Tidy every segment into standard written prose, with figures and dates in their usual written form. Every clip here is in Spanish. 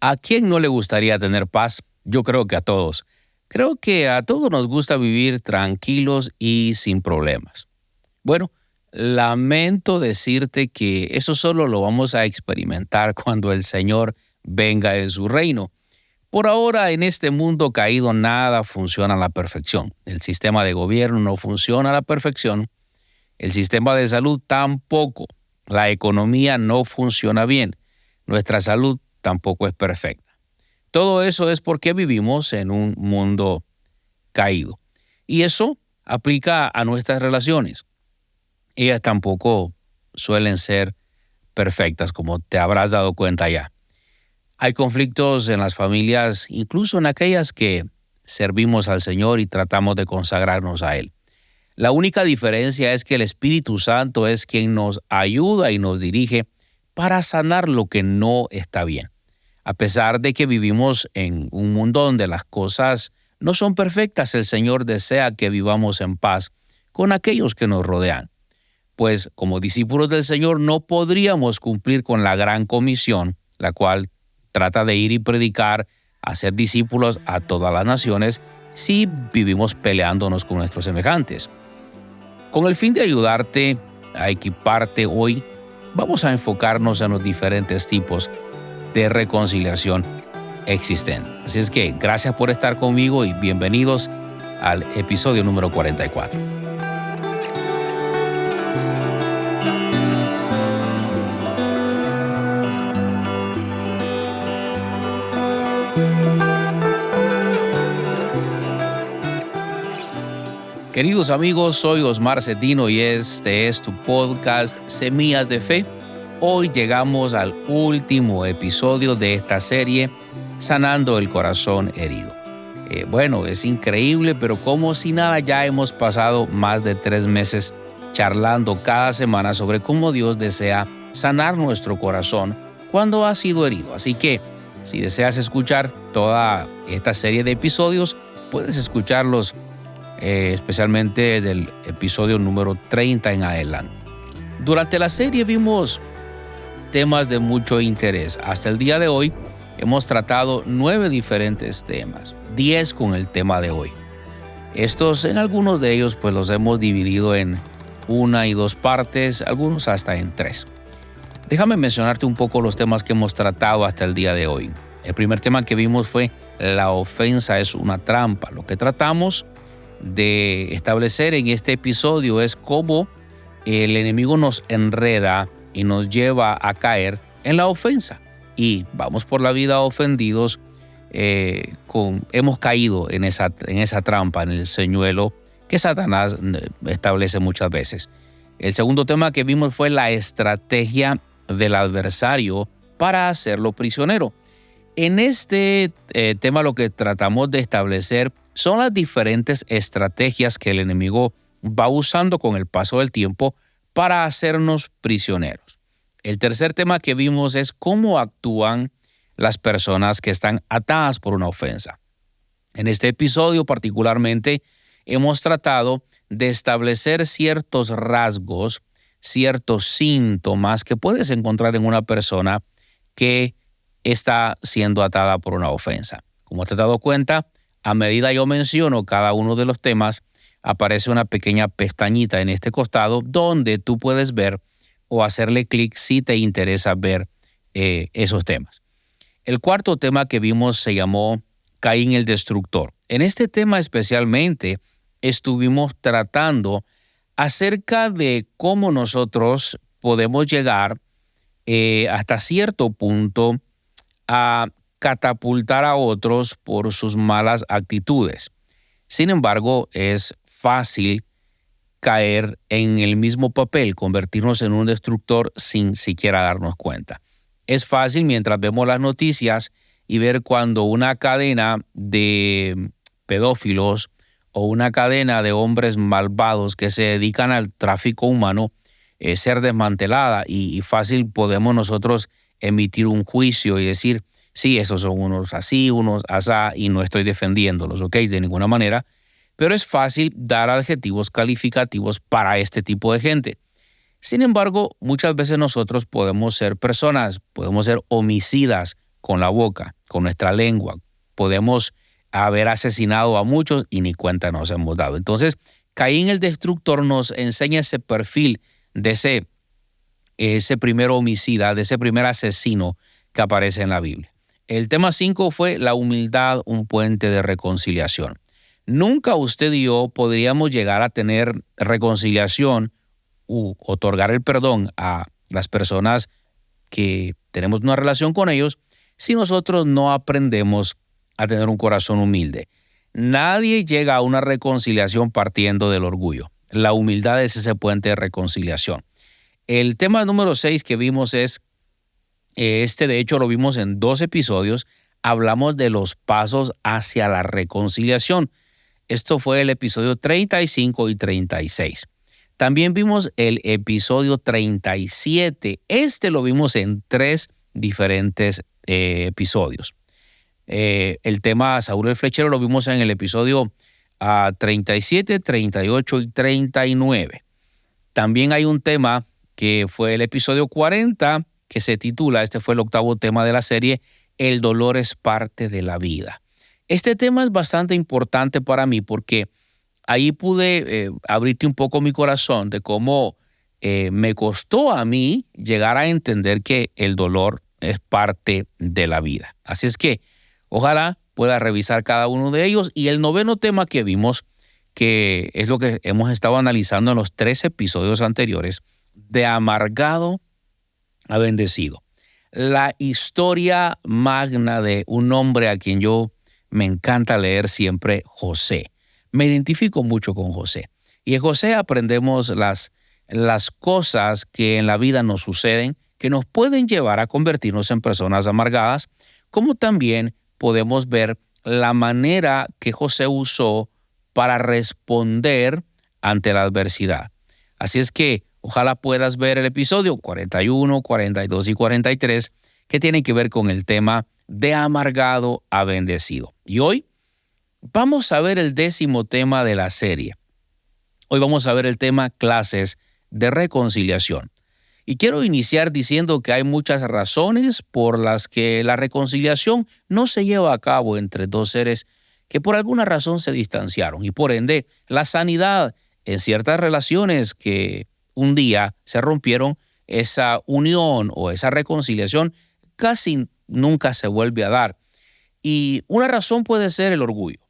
¿A quién no le gustaría tener paz? Yo creo que a todos. Creo que a todos nos gusta vivir tranquilos y sin problemas. Bueno, lamento decirte que eso solo lo vamos a experimentar cuando el Señor venga en su reino. Por ahora, en este mundo caído, nada funciona a la perfección. El sistema de gobierno no funciona a la perfección. El sistema de salud tampoco. La economía no funciona bien. Nuestra salud tampoco es perfecta. Todo eso es porque vivimos en un mundo caído. Y eso aplica a nuestras relaciones. Ellas tampoco suelen ser perfectas, como te habrás dado cuenta ya. Hay conflictos en las familias, incluso en aquellas que servimos al Señor y tratamos de consagrarnos a Él. La única diferencia es que el Espíritu Santo es quien nos ayuda y nos dirige para sanar lo que no está bien. A pesar de que vivimos en un mundo donde las cosas no son perfectas, el Señor desea que vivamos en paz con aquellos que nos rodean. Pues como discípulos del Señor no podríamos cumplir con la gran comisión, la cual trata de ir y predicar, hacer discípulos a todas las naciones, si vivimos peleándonos con nuestros semejantes. Con el fin de ayudarte a equiparte hoy, vamos a enfocarnos en los diferentes tipos de reconciliación existentes. Así es que gracias por estar conmigo y bienvenidos al episodio número 44. Queridos amigos, soy Osmar Cetino y este es tu podcast Semillas de Fe. Hoy llegamos al último episodio de esta serie, Sanando el Corazón Herido. Bueno, es increíble, pero como si nada ya hemos pasado más de 3 meses charlando cada semana sobre cómo Dios desea sanar nuestro corazón cuando ha sido herido. Así que si deseas escuchar toda esta serie de episodios, puedes escucharlos especialmente del episodio número 30 en adelante. Durante la serie vimos temas de mucho interés. Hasta el día de hoy hemos tratado 9 diferentes temas, 10 con el tema de hoy. En algunos de ellos pues los hemos dividido en 1 y 2 partes, algunos hasta en 3. Déjame mencionarte un poco los temas que hemos tratado hasta el día de hoy. El primer tema que vimos fue la ofensa es una trampa. Lo que tratamos de establecer en este episodio es cómo el enemigo nos enreda y nos lleva a caer en la ofensa. Y vamos por la vida ofendidos, hemos caído en esa trampa, en el señuelo que Satanás establece muchas veces. El segundo tema que vimos fue la estrategia del adversario para hacerlo prisionero. En este tema lo que tratamos de establecer son las diferentes estrategias que el enemigo va usando con el paso del tiempo para hacernos prisioneros. El tercer tema que vimos es cómo actúan las personas que están atadas por una ofensa. En este episodio particularmente hemos tratado de establecer ciertos rasgos, ciertos síntomas que puedes encontrar en una persona que está siendo atada por una ofensa. Como te has dado cuenta, a medida yo menciono cada uno de los temas, aparece una pequeña pestañita en este costado donde tú puedes ver o hacerle clic si te interesa ver esos temas. El cuarto tema que vimos se llamó Caín el Destructor. En este tema especialmente estuvimos tratando acerca de cómo nosotros podemos llegar hasta cierto punto a catapultar a otros por sus malas actitudes. Sin embargo, es fácil caer en el mismo papel, convertirnos en un destructor sin siquiera darnos cuenta. Es fácil mientras vemos las noticias y ver cuando una cadena de pedófilos o una cadena de hombres malvados que se dedican al tráfico humano ser desmantelada y fácil podemos nosotros emitir un juicio y decir, sí, esos son unos así, unos asá, y no estoy defendiéndolos, ¿ok? De ninguna manera. Pero es fácil dar adjetivos calificativos para este tipo de gente. Sin embargo, muchas veces nosotros podemos ser personas, podemos ser homicidas con la boca, con nuestra lengua. Podemos haber asesinado a muchos y ni cuenta nos hemos dado. Entonces, Caín el destructor nos enseña ese perfil de ese primer homicida, de ese primer asesino que aparece en la Biblia. El tema 5 fue la humildad, un puente de reconciliación. Nunca usted y yo podríamos llegar a tener reconciliación u otorgar el perdón a las personas que tenemos una relación con ellos si nosotros no aprendemos a tener un corazón humilde. Nadie llega a una reconciliación partiendo del orgullo. La humildad es ese puente de reconciliación. El tema número 6 que vimos es, de hecho lo vimos en 2 episodios, hablamos de los pasos hacia la reconciliación. Esto fue el episodio 35 y 36. También vimos el episodio 37. Lo vimos en 3 diferentes episodios. El tema Saúl el Flechero lo vimos en el episodio 37, 38 y 39. También hay un tema que fue el episodio 40, que se titula, este fue el 8º tema de la serie, El dolor es parte de la vida. Este tema es bastante importante para mí porque ahí pude abrirte un poco mi corazón de cómo me costó a mí llegar a entender que el dolor es parte de la vida. Así es que ojalá pueda revisar cada uno de ellos. Y el 9º tema que vimos, que es lo que hemos estado analizando en los 3 episodios anteriores, de amargado a bendecido. La historia magna de un hombre a quien yo me encanta leer siempre, José. Me identifico mucho con José. Y en José aprendemos las cosas que en la vida nos suceden, que nos pueden llevar a convertirnos en personas amargadas, como también podemos ver la manera que José usó para responder ante la adversidad. Así es que ojalá puedas ver el episodio 41, 42 y 43 que tienen que ver con el tema de amargado a bendecido. Y hoy vamos a ver el 10º tema de la serie. Hoy vamos a ver el tema clases de reconciliación. Y quiero iniciar diciendo que hay muchas razones por las que la reconciliación no se lleva a cabo entre 2 seres que por alguna razón se distanciaron. Y por ende, la sanidad en ciertas relaciones que un día se rompieron, esa unión o esa reconciliación casi nunca se vuelve a dar. Y una razón puede ser el orgullo.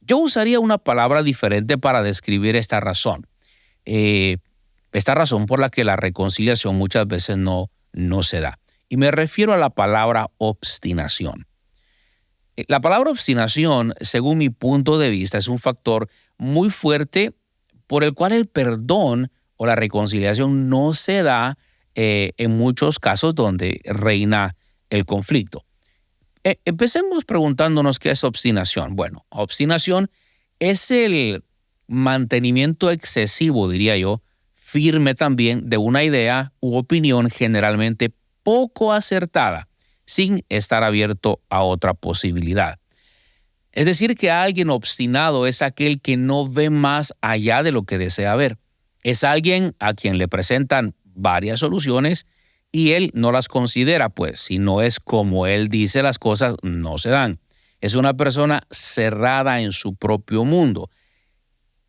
Yo usaría una palabra diferente para describir esta razón. Esta razón por la que la reconciliación muchas veces no se da. Y me refiero a la palabra obstinación. La palabra obstinación, según mi punto de vista, es un factor muy fuerte por el cual el perdón o la reconciliación no se da en muchos casos donde reina el conflicto. Empecemos preguntándonos qué es obstinación. Bueno, obstinación es el mantenimiento excesivo, diría yo, firme también de una idea u opinión generalmente poco acertada, sin estar abierto a otra posibilidad. Es decir, que alguien obstinado es aquel que no ve más allá de lo que desea ver. Es alguien a quien le presentan varias soluciones y él no las considera, pues si no es como él dice las cosas, no se dan. Es una persona cerrada en su propio mundo.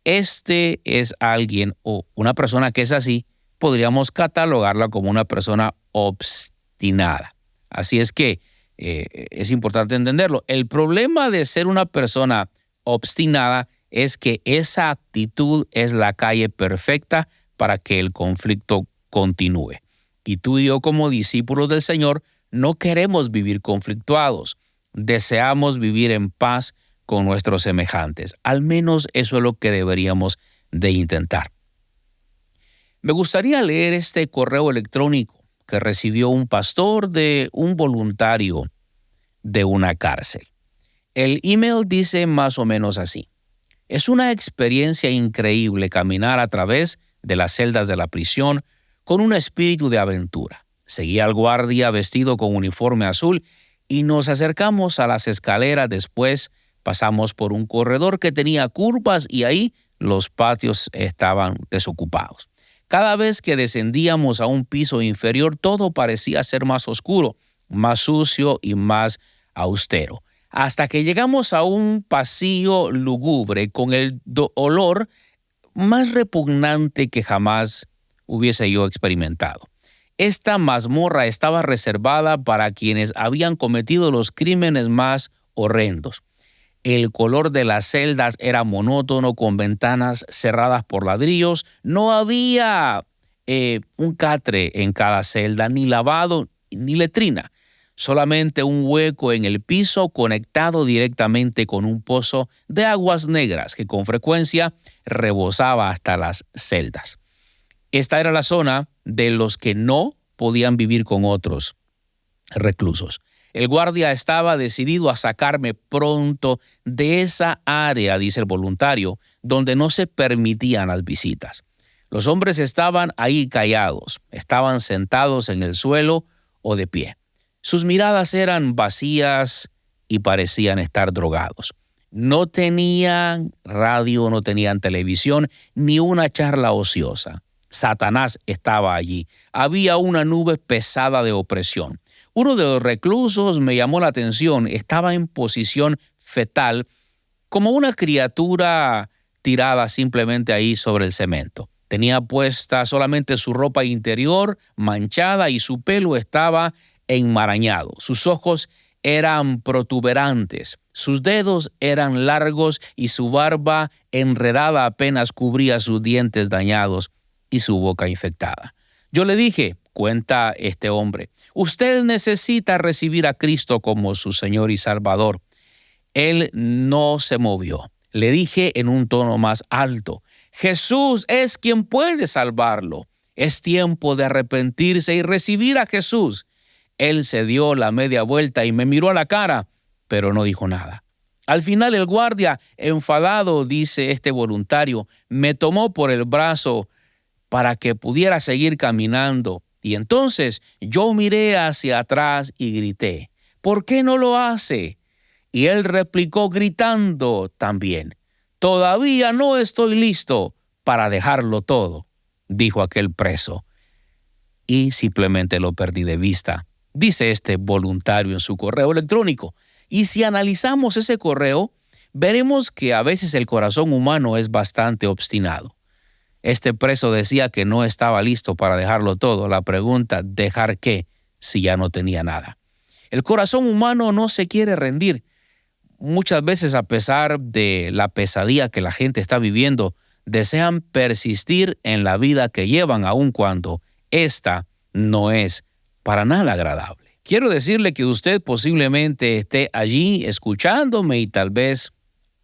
Este es alguien o una persona que es así, podríamos catalogarla como una persona obstinada. Así es que es importante entenderlo. El problema de ser una persona obstinada es que esa actitud es la calle perfecta para que el conflicto continúe. Y tú y yo como discípulos del Señor no queremos vivir conflictuados. Deseamos vivir en paz con nuestros semejantes. Al menos eso es lo que deberíamos de intentar. Me gustaría leer este correo electrónico que recibió un pastor de un voluntario de una cárcel. El email dice más o menos así: es una experiencia increíble caminar a través de las celdas de la prisión con un espíritu de aventura. Seguí al guardia vestido con uniforme azul y nos acercamos a las escaleras. Después pasamos por un corredor que tenía curvas y ahí los patios estaban desocupados. Cada vez que descendíamos a un piso inferior, todo parecía ser más oscuro. más sucio y más austero. Hasta que llegamos a un pasillo lúgubre con el olor más repugnante que jamás hubiese yo experimentado. Esta mazmorra estaba reservada para quienes habían cometido los crímenes más horrendos. El color de las celdas era monótono, con ventanas cerradas por ladrillos. No había un catre en cada celda, ni lavado, ni letrina. Solamente un hueco en el piso conectado directamente con un pozo de aguas negras que con frecuencia rebosaba hasta las celdas. Esta era la zona de los que no podían vivir con otros reclusos. El guardia estaba decidido a sacarme pronto de esa área, dice el voluntario, donde no se permitían las visitas. Los hombres estaban ahí callados, estaban sentados en el suelo o de pie. Sus miradas eran vacías y parecían estar drogados. No tenían radio, no tenían televisión, ni una charla ociosa. Satanás estaba allí. Había una nube pesada de opresión. Uno de los reclusos me llamó la atención. Estaba en posición fetal, como una criatura tirada simplemente ahí sobre el cemento. Tenía puesta solamente su ropa interior manchada y su pelo estaba enmarañado. Sus ojos eran protuberantes, sus dedos eran largos y su barba enredada apenas cubría sus dientes dañados y su boca infectada. Yo le dije, cuenta este hombre, usted necesita recibir a Cristo como su Señor y Salvador. Él no se movió. Le dije en un tono más alto, Jesús es quien puede salvarlo. Es tiempo de arrepentirse y recibir a Jesús. Él se dio la media vuelta y me miró a la cara, pero no dijo nada. Al final el guardia, enfadado, dice este voluntario, me tomó por el brazo para que pudiera seguir caminando. Y entonces yo miré hacia atrás y grité, ¿por qué no lo hace? Y él replicó gritando también, todavía no estoy listo para dejarlo todo, dijo aquel preso. Y simplemente lo perdí de vista, dice este voluntario en su correo electrónico. Y si analizamos ese correo, veremos que a veces el corazón humano es bastante obstinado. Este preso decía que no estaba listo para dejarlo todo. La pregunta, ¿dejar qué si ya no tenía nada? El corazón humano no se quiere rendir. Muchas veces, a pesar de la pesadilla que la gente está viviendo, desean persistir en la vida que llevan, aun cuando esta no es para nada agradable. Quiero decirle que usted posiblemente esté allí escuchándome y tal vez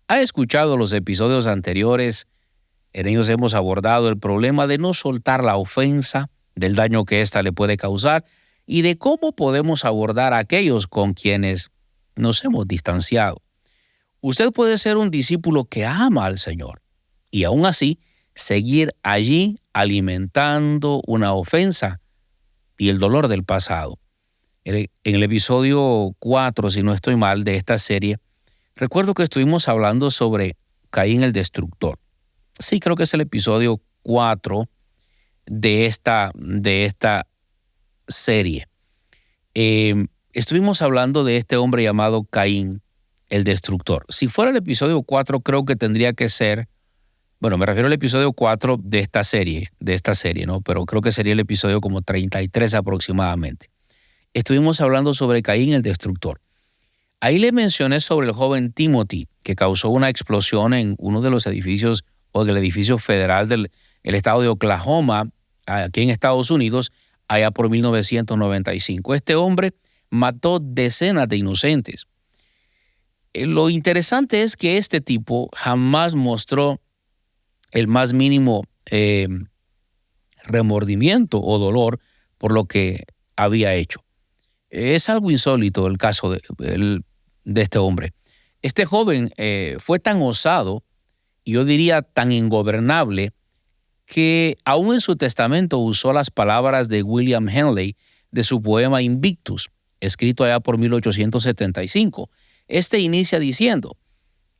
ha escuchado los episodios anteriores. En ellos hemos abordado el problema de no soltar la ofensa, del daño que ésta le puede causar y de cómo podemos abordar a aquellos con quienes nos hemos distanciado. Usted puede ser un discípulo que ama al Señor y aún así seguir allí alimentando una ofensa y el dolor del pasado. En el episodio 4, si no estoy mal, de esta serie, recuerdo que estuvimos hablando sobre Caín el Destructor. Sí, creo que es el episodio 4 de esta serie. Estuvimos hablando de este hombre llamado Caín el Destructor. Si fuera el episodio 4, creo que tendría que ser, bueno, me refiero al episodio 4 de esta serie, ¿no? Pero creo que sería el episodio como 33 aproximadamente. Estuvimos hablando sobre Caín el Destructor. Ahí le mencioné sobre el joven Timothy, que causó una explosión en uno de los edificios o del edificio federal del estado de Oklahoma, aquí en Estados Unidos, allá por 1995. Este hombre mató decenas de inocentes. Lo interesante es que este tipo jamás mostró el más mínimo remordimiento o dolor por lo que había hecho. Es algo insólito el caso de este hombre. Este joven fue tan osado, y yo diría tan ingobernable, que aún en su testamento usó las palabras de William Henley de su poema Invictus, escrito allá por 1875. Este inicia diciendo,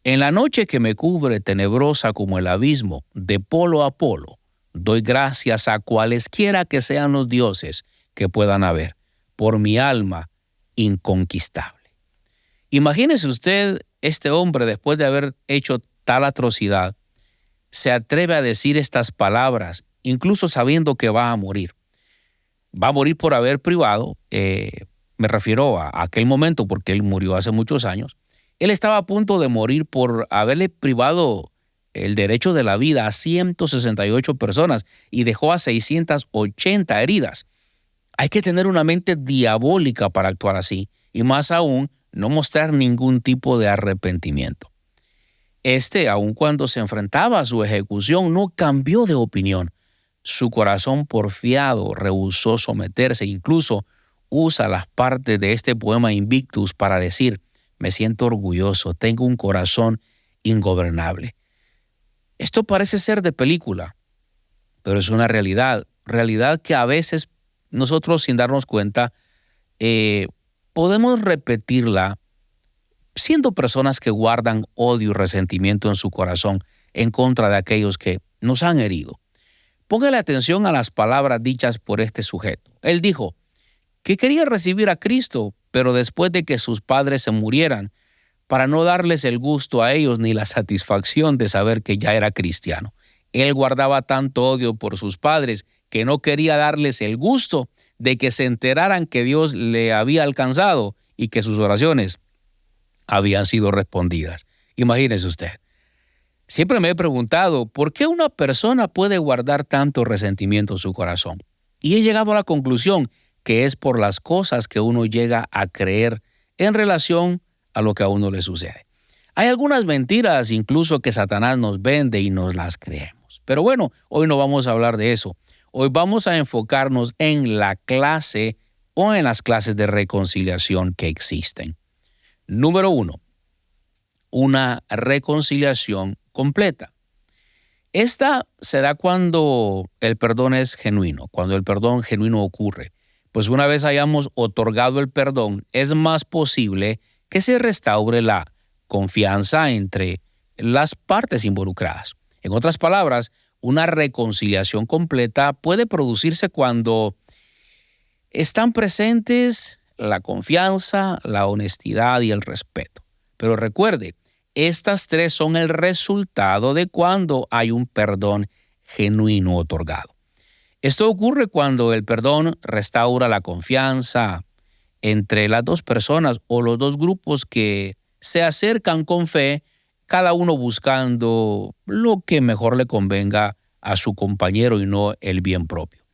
en la noche que me cubre tenebrosa como el abismo, de polo a polo, doy gracias a cualesquiera que sean los dioses que puedan haber, por mi alma inconquistable. Imagínese usted, este hombre, después de haber hecho tal atrocidad, se atreve a decir estas palabras, incluso sabiendo que va a morir. Va a morir por haber privado, me refiero a aquel momento porque él murió hace muchos años. Él estaba a punto de morir por haberle privado el derecho de la vida a 168 personas y dejó a 680 heridas. Hay que tener una mente diabólica para actuar así y más aún no mostrar ningún tipo de arrepentimiento. Aun cuando se enfrentaba a su ejecución, no cambió de opinión. Su corazón porfiado rehusó someterse, incluso usa las partes de este poema Invictus para decir: me siento orgulloso, tengo un corazón ingobernable. Esto parece ser de película, pero es una realidad que a veces nosotros, sin darnos cuenta, podemos repetirla siendo personas que guardan odio y resentimiento en su corazón en contra de aquellos que nos han herido. Póngale atención a las palabras dichas por este sujeto. Él dijo que quería recibir a Cristo, pero después de que sus padres se murieran, para no darles el gusto a ellos ni la satisfacción de saber que ya era cristiano. Él guardaba tanto odio por sus padres que no quería darles el gusto de que se enteraran que Dios le había alcanzado y que sus oraciones habían sido respondidas. Imagínese usted. Siempre me he preguntado por qué una persona puede guardar tanto resentimiento en su corazón. Y he llegado a la conclusión que es por las cosas que uno llega a creer en relación a lo que a uno le sucede. Hay algunas mentiras incluso que Satanás nos vende y nos las creemos. Pero bueno, hoy no vamos a hablar de eso. Hoy vamos a enfocarnos en la clase o en las clases de reconciliación que existen. Número 1, una reconciliación completa. Esta se da cuando el perdón es genuino, cuando el perdón genuino ocurre. Pues una vez hayamos otorgado el perdón, es más posible que se restaure la confianza entre las partes involucradas. En otras palabras, una reconciliación completa puede producirse cuando están presentes la confianza, la honestidad y el respeto. Pero recuerde, estas tres son el resultado de cuando hay un perdón genuino otorgado. Esto ocurre cuando el perdón restaura la confianza entre las dos personas o los dos grupos que se acercan con fe, cada uno buscando lo que mejor le convenga a su compañero y no el bien propio.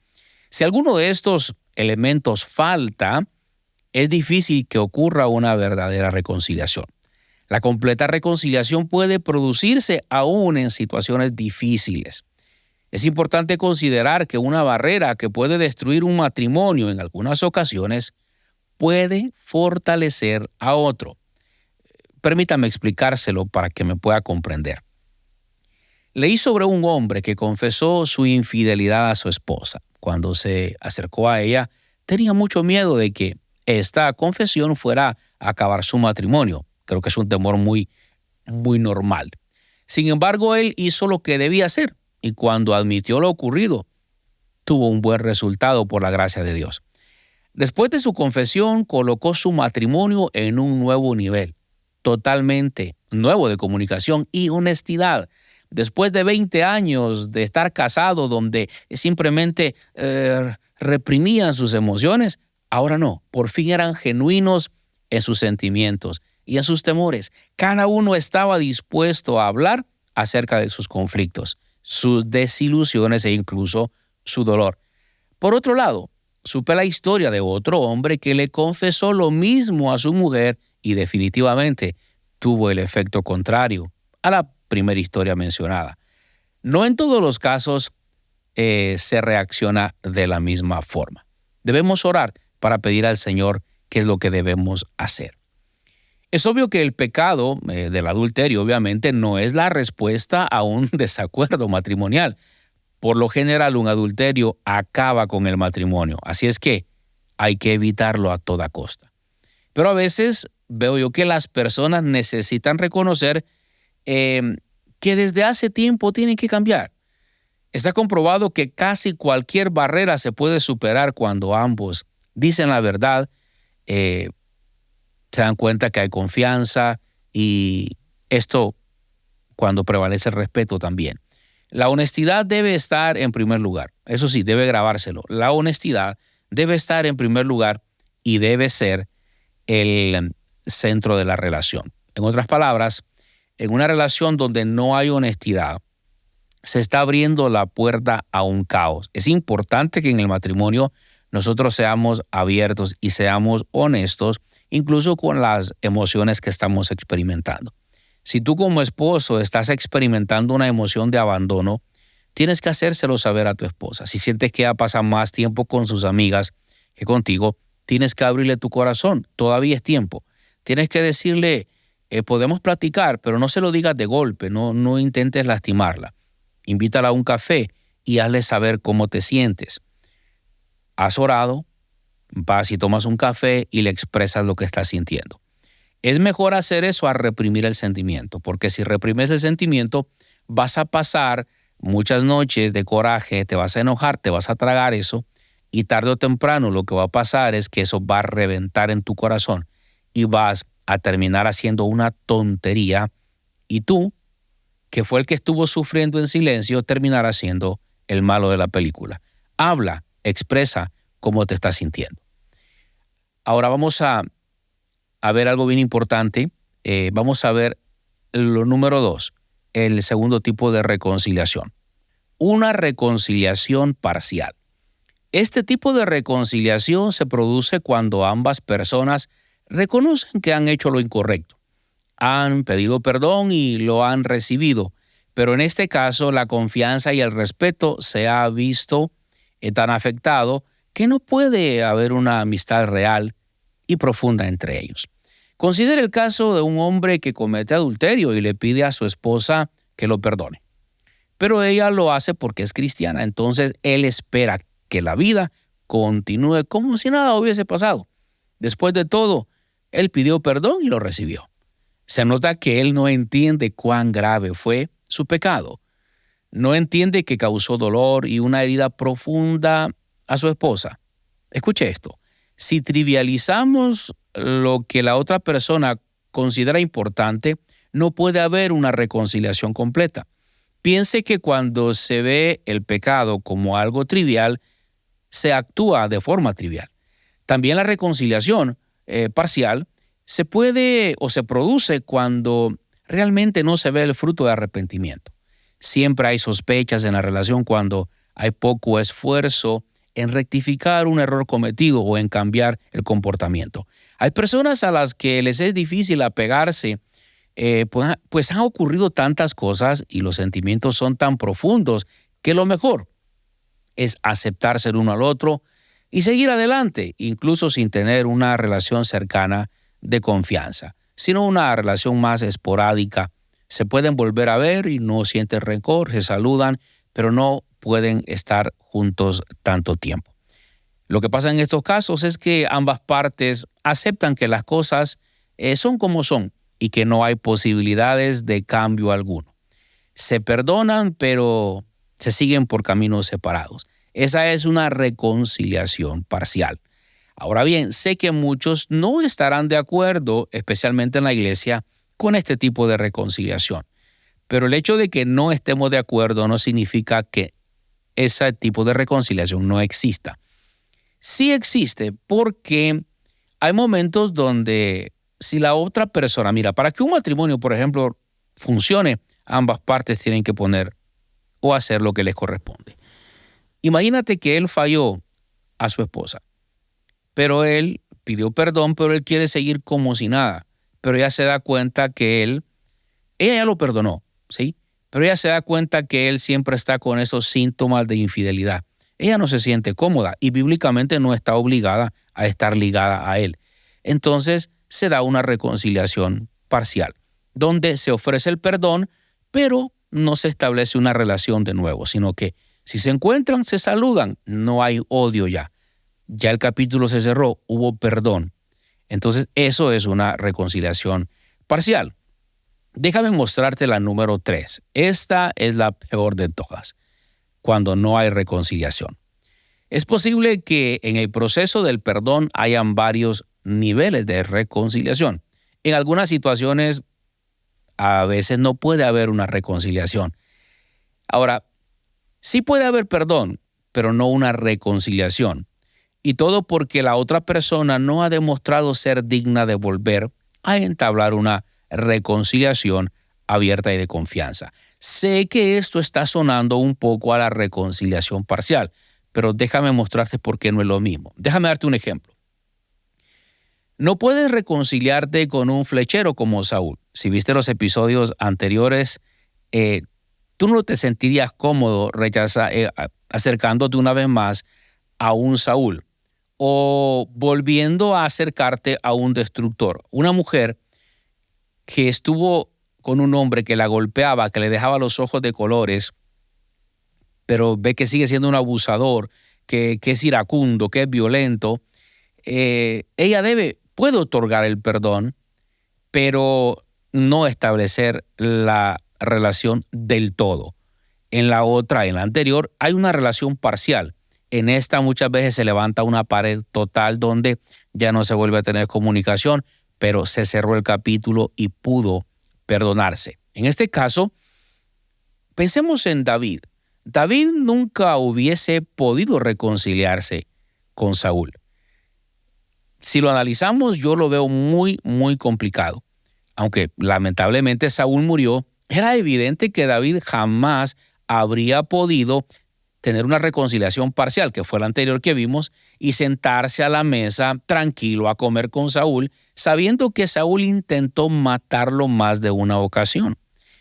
Si alguno de estos elementos falta, es difícil que ocurra una verdadera reconciliación. La completa reconciliación puede producirse aún en situaciones difíciles. Es importante considerar que una barrera que puede destruir un matrimonio en algunas ocasiones puede fortalecer a otro. Permítame explicárselo para que me pueda comprender. Leí sobre un hombre que confesó su infidelidad a su esposa. Cuando se acercó a ella, tenía mucho miedo de que esta confesión fuera a acabar su matrimonio. Creo que es un temor muy normal. Sin embargo, él hizo lo que debía hacer y cuando admitió lo ocurrido, tuvo un buen resultado por la gracia de Dios. Después de su confesión, colocó su matrimonio en un nuevo nivel, totalmente nuevo de comunicación y honestidad. Después de 20 años de estar casado, donde simplemente reprimían sus emociones, ahora no, por fin eran genuinos en sus sentimientos y en sus temores. Cada uno estaba dispuesto a hablar acerca de sus conflictos, sus desilusiones e incluso su dolor. Por otro lado, supe la historia de otro hombre que le confesó lo mismo a su mujer y definitivamente tuvo el efecto contrario a la primera historia mencionada. No en todos los casos se reacciona de la misma forma. Debemos orar para pedir al Señor qué es lo que debemos hacer. Es obvio que el pecado del adulterio obviamente no es la respuesta a un desacuerdo matrimonial. Por lo general, un adulterio acaba con el matrimonio. Así es que hay que evitarlo a toda costa. Pero a veces veo yo que las personas necesitan reconocer que desde hace tiempo tienen que cambiar. Está comprobado que casi cualquier barrera se puede superar cuando ambos dicen la verdad se dan cuenta que hay confianza y esto cuando prevalece el respeto también. La honestidad debe estar en primer lugar. Eso sí, debe grabárselo. La honestidad debe estar en primer lugar y debe ser el centro de la relación. En otras palabras, en una relación donde no hay honestidad, se está abriendo la puerta a un caos. Es importante que en el matrimonio nosotros seamos abiertos y seamos honestos, incluso con las emociones que estamos experimentando. Si tú como esposo estás experimentando una emoción de abandono, tienes que hacérselo saber a tu esposa. Si sientes que ella pasa más tiempo con sus amigas que contigo, tienes que abrirle tu corazón. Todavía es tiempo. Tienes que decirle, podemos platicar, pero no se lo digas de golpe, no intentes lastimarla. Invítala a un café y hazle saber cómo te sientes. Has orado, vas y tomas un café y le expresas lo que estás sintiendo. Es mejor hacer eso a reprimir el sentimiento, porque si reprimes el sentimiento, vas a pasar muchas noches de coraje, te vas a enojar, te vas a tragar eso, y tarde o temprano lo que va a pasar es que eso va a reventar en tu corazón y vas a terminar haciendo una tontería, y tú, que fue el que estuvo sufriendo en silencio, terminarás siendo el malo de la película. Habla, expresa cómo te estás sintiendo. Ahora vamos a ver algo bien importante. Vamos a ver lo número 2, el segundo tipo de reconciliación. Una reconciliación parcial. Este tipo de reconciliación se produce cuando ambas personas reconocen que han hecho lo incorrecto. Han pedido perdón y lo han recibido, pero en este caso la confianza y el respeto se ha visto tan afectado que no puede haber una amistad real y profunda entre ellos. Considere el caso de un hombre que comete adulterio y le pide a su esposa que lo perdone. Pero ella lo hace porque es cristiana, entonces él espera que la vida continúe como si nada hubiese pasado. Después de todo, él pidió perdón y lo recibió. Se nota que él no entiende cuán grave fue su pecado. No entiende que causó dolor y una herida profunda a su esposa. Escuche esto. Si trivializamos lo que la otra persona considera importante, no puede haber una reconciliación completa. Piense que cuando se ve el pecado como algo trivial, se actúa de forma trivial. También la reconciliación parcial se puede o se produce cuando realmente no se ve el fruto de arrepentimiento. Siempre hay sospechas en la relación cuando hay poco esfuerzo en rectificar un error cometido o en cambiar el comportamiento. Hay personas a las que les es difícil apegarse, pues han ocurrido tantas cosas y los sentimientos son tan profundos que lo mejor es aceptarse el uno al otro y seguir adelante, incluso sin tener una relación cercana de confianza, sino una relación más esporádica. Se pueden volver a ver y no sienten rencor, se saludan, pero no pueden estar juntos tanto tiempo. Lo que pasa en estos casos es que ambas partes aceptan que las cosas son como son y que no hay posibilidades de cambio alguno. Se perdonan, pero se siguen por caminos separados. Esa es una reconciliación parcial. Ahora bien, sé que muchos no estarán de acuerdo, especialmente en la iglesia, con este tipo de reconciliación. Pero el hecho de que no estemos de acuerdo no significa que ese tipo de reconciliación no exista. Sí existe porque hay momentos donde si la otra persona, mira, para que un matrimonio, por ejemplo, funcione, ambas partes tienen que poner o hacer lo que les corresponde. Imagínate que él falló a su esposa, pero él pidió perdón, pero él quiere seguir como si nada. Pero ella se da cuenta que ella ya lo perdonó, ¿sí? Pero ella se da cuenta que él siempre está con esos síntomas de infidelidad. Ella no se siente cómoda y bíblicamente no está obligada a estar ligada a él. Entonces se da una reconciliación parcial, donde se ofrece el perdón, pero no se establece una relación de nuevo, sino que si se encuentran, se saludan, no hay odio ya. Ya el capítulo se cerró, hubo perdón. Entonces eso es una reconciliación parcial. Déjame mostrarte la número 3. Esta es la peor de todas, cuando no hay reconciliación. Es posible que en el proceso del perdón hayan varios niveles de reconciliación. En algunas situaciones, a veces no puede haber una reconciliación. Ahora, sí puede haber perdón, pero no una reconciliación. Y todo porque la otra persona no ha demostrado ser digna de volver a entablar una reconciliación abierta y de confianza. Sé que esto está sonando un poco a la reconciliación parcial, pero déjame mostrarte por qué no es lo mismo. Déjame darte un ejemplo. No puedes reconciliarte con un flechero como Saúl. Si viste los episodios anteriores, tú no te sentirías cómodo acercándote una vez más a un Saúl o volviendo a acercarte a un destructor. Una mujer que estuvo con un hombre que la golpeaba, que le dejaba los ojos de colores, pero ve que sigue siendo un abusador, que es iracundo, que es violento, ella puede otorgar el perdón, pero no establecer la relación del todo. En la anterior, hay una relación parcial. En esta muchas veces se levanta una pared total donde ya no se vuelve a tener comunicación, pero se cerró el capítulo y pudo perdonarse. En este caso, pensemos en David. David nunca hubiese podido reconciliarse con Saúl. Si lo analizamos, yo lo veo muy, muy complicado. Aunque lamentablemente Saúl murió, era evidente que David jamás habría podido tener una reconciliación parcial, que fue la anterior que vimos, y sentarse a la mesa tranquilo a comer con Saúl, sabiendo que Saúl intentó matarlo más de una ocasión.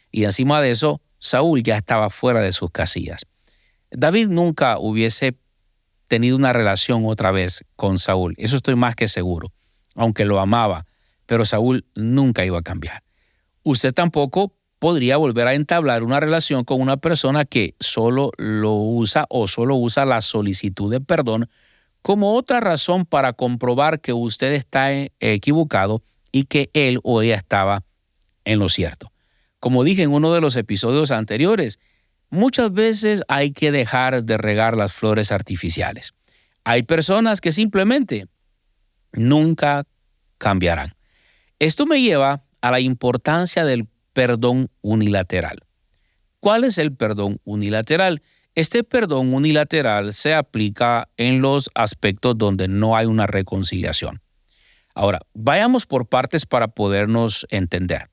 Y encima de eso, Saúl ya estaba fuera de sus casillas. David nunca hubiese tenido una relación otra vez con Saúl. Eso estoy más que seguro, aunque lo amaba, pero Saúl nunca iba a cambiar. Usted tampoco podría volver a entablar una relación con una persona que solo usa la solicitud de perdón como otra razón para comprobar que usted está equivocado y que él o ella estaba en lo cierto. Como dije en uno de los episodios anteriores, muchas veces hay que dejar de regar las flores artificiales. Hay personas que simplemente nunca cambiarán. Esto me lleva a la importancia del perdón unilateral. ¿Cuál es el perdón unilateral? Este perdón unilateral se aplica en los aspectos donde no hay una reconciliación. Ahora, vayamos por partes para podernos entender.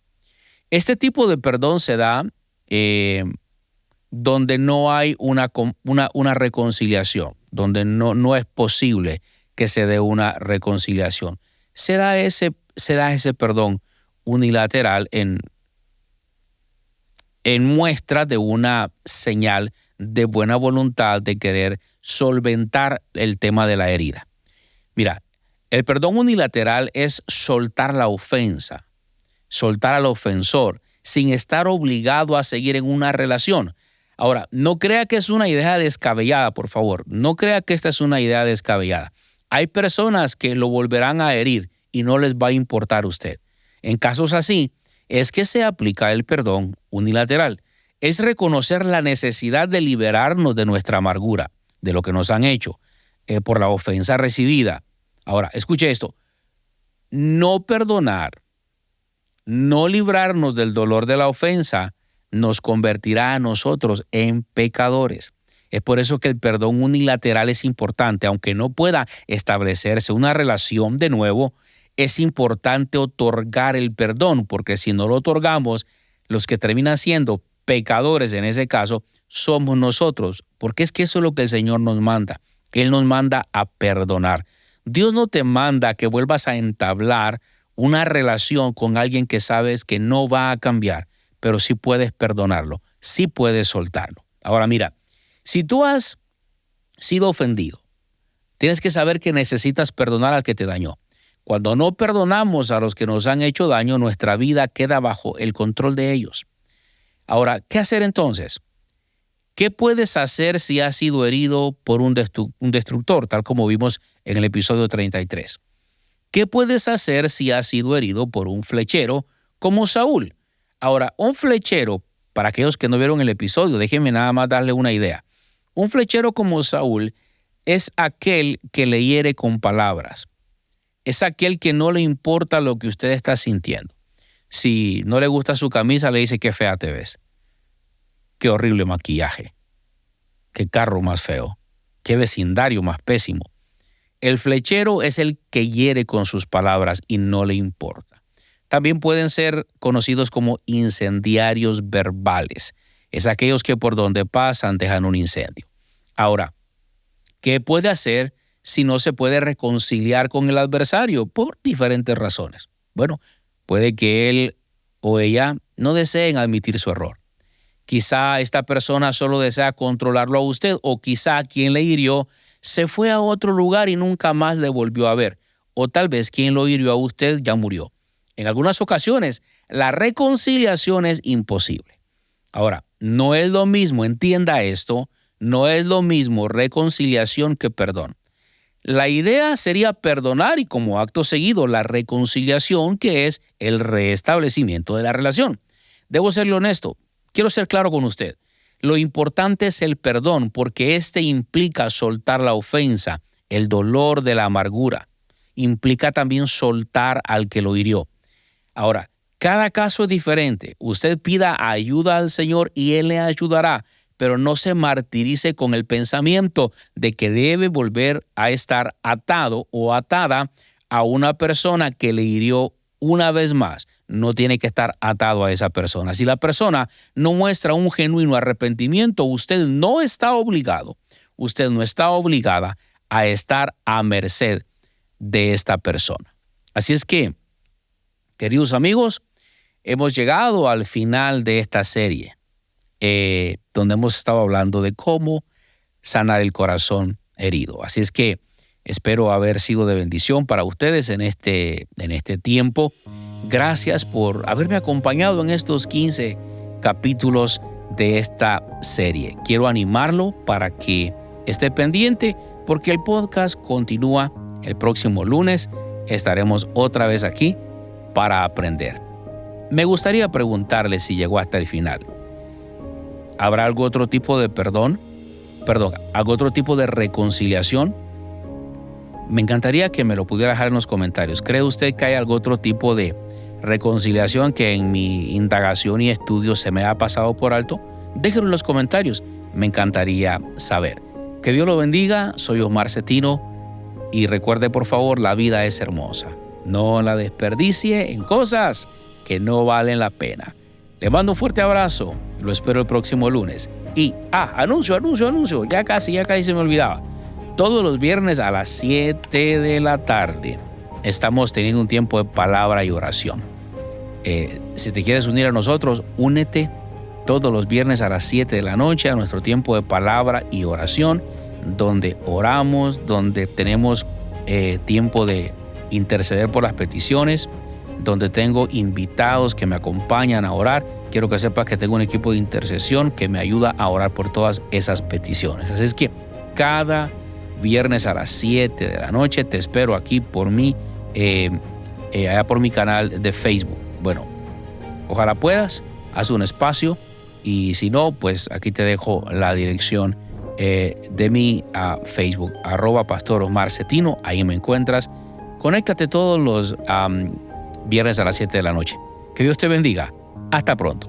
Este tipo de perdón se da donde no hay una reconciliación, donde no es posible que se dé una reconciliación. Se da ese perdón unilateral en muestra de una señal de buena voluntad de querer solventar el tema de la herida. Mira, el perdón unilateral es soltar la ofensa, soltar al ofensor, sin estar obligado a seguir en una relación. Ahora, no crea que es una idea descabellada, por favor. No crea que esta es una idea descabellada. Hay personas que lo volverán a herir y no les va a importar a usted. En casos así, es que se aplica el perdón unilateral. Es reconocer la necesidad de liberarnos de nuestra amargura, de lo que nos han hecho, por la ofensa recibida. Ahora, escuche esto. No perdonar, no librarnos del dolor de la ofensa, nos convertirá a nosotros en pecadores. Es por eso que el perdón unilateral es importante. Aunque no pueda establecerse una relación de nuevo, es importante otorgar el perdón, porque si no lo otorgamos, los que terminan siendo pecadores en ese caso somos nosotros, porque es que eso es lo que el Señor nos manda. Él nos manda a perdonar. Dios no te manda que vuelvas a entablar una relación con alguien que sabes que no va a cambiar, pero sí puedes perdonarlo, sí puedes soltarlo. Ahora mira, si tú has sido ofendido, tienes que saber que necesitas perdonar al que te dañó. Cuando no perdonamos a los que nos han hecho daño, nuestra vida queda bajo el control de ellos. Ahora, ¿qué hacer entonces? ¿Qué puedes hacer si has sido herido por un destructor, tal como vimos en el episodio 33? ¿Qué puedes hacer si has sido herido por un flechero como Saúl? Ahora, un flechero, para aquellos que no vieron el episodio, déjenme nada más darle una idea. Un flechero como Saúl es aquel que le hiere con palabras, es aquel que no le importa lo que usted está sintiendo. Si no le gusta su camisa, le dice qué fea te ves. Qué horrible maquillaje. Qué carro más feo. Qué vecindario más pésimo. El flechero es el que hiere con sus palabras y no le importa. También pueden ser conocidos como incendiarios verbales. Es aquellos que por donde pasan dejan un incendio. Ahora, ¿qué puede hacer si no se puede reconciliar con el adversario? Por diferentes razones. Bueno, puede que él o ella no deseen admitir su error. Quizá esta persona solo desea controlarlo a usted, o quizá quien le hirió se fue a otro lugar y nunca más le volvió a ver. O tal vez quien lo hirió a usted ya murió. En algunas ocasiones, la reconciliación es imposible. Ahora, no es lo mismo, entienda esto, no es lo mismo reconciliación que perdón. La idea sería perdonar y como acto seguido la reconciliación, que es el restablecimiento de la relación. Debo serle honesto, quiero ser claro con usted. Lo importante es el perdón porque este implica soltar la ofensa, el dolor de la amargura. Implica también soltar al que lo hirió. Ahora, cada caso es diferente. Usted pida ayuda al Señor y Él le ayudará, pero no se martirice con el pensamiento de que debe volver a estar atado o atada a una persona que le hirió una vez más. No tiene que estar atado a esa persona. Si la persona no muestra un genuino arrepentimiento, usted no está obligado, usted no está obligada a estar a merced de esta persona. Así es que, queridos amigos, hemos llegado al final de esta serie, donde hemos estado hablando de cómo sanar el corazón herido. Así es que espero haber sido de bendición para ustedes en este tiempo. Gracias por haberme acompañado en estos 15 capítulos de esta serie. Quiero animarlo para que esté pendiente porque el podcast continúa. El próximo lunes estaremos otra vez aquí para aprender. Me gustaría preguntarle si llegó hasta el final. ¿Habrá algún otro tipo de algún otro tipo de reconciliación? Me encantaría que me lo pudiera dejar en los comentarios. ¿Cree usted que hay algún otro tipo de reconciliación que en mi indagación y estudio se me ha pasado por alto? Déjenlo en los comentarios. Me encantaría saber. Que Dios lo bendiga. Soy Osmar Cetino. Y recuerde, por favor, la vida es hermosa. No la desperdicie en cosas que no valen la pena. Le mando un fuerte abrazo. Lo espero el próximo lunes. Y, anuncio. Ya casi se me olvidaba. Todos los viernes a las 7 de la tarde estamos teniendo un tiempo de palabra y oración. Si te quieres unir a nosotros, únete todos los viernes a las 7 de la noche a nuestro tiempo de palabra y oración, donde oramos, donde tenemos tiempo de interceder por las peticiones, donde tengo invitados que me acompañan a orar. Quiero que sepas que tengo un equipo de intercesión que me ayuda a orar por todas esas peticiones. Así es que cada viernes a las 7 de la noche te espero aquí por mí, allá por mi canal de Facebook. Bueno, ojalá puedas, haz un espacio y si no, pues aquí te dejo la dirección de mi Facebook, @Pastor Osmar Cetino. Ahí me encuentras. Conéctate todos los viernes a las 7 de la noche. Que Dios te bendiga. Hasta pronto.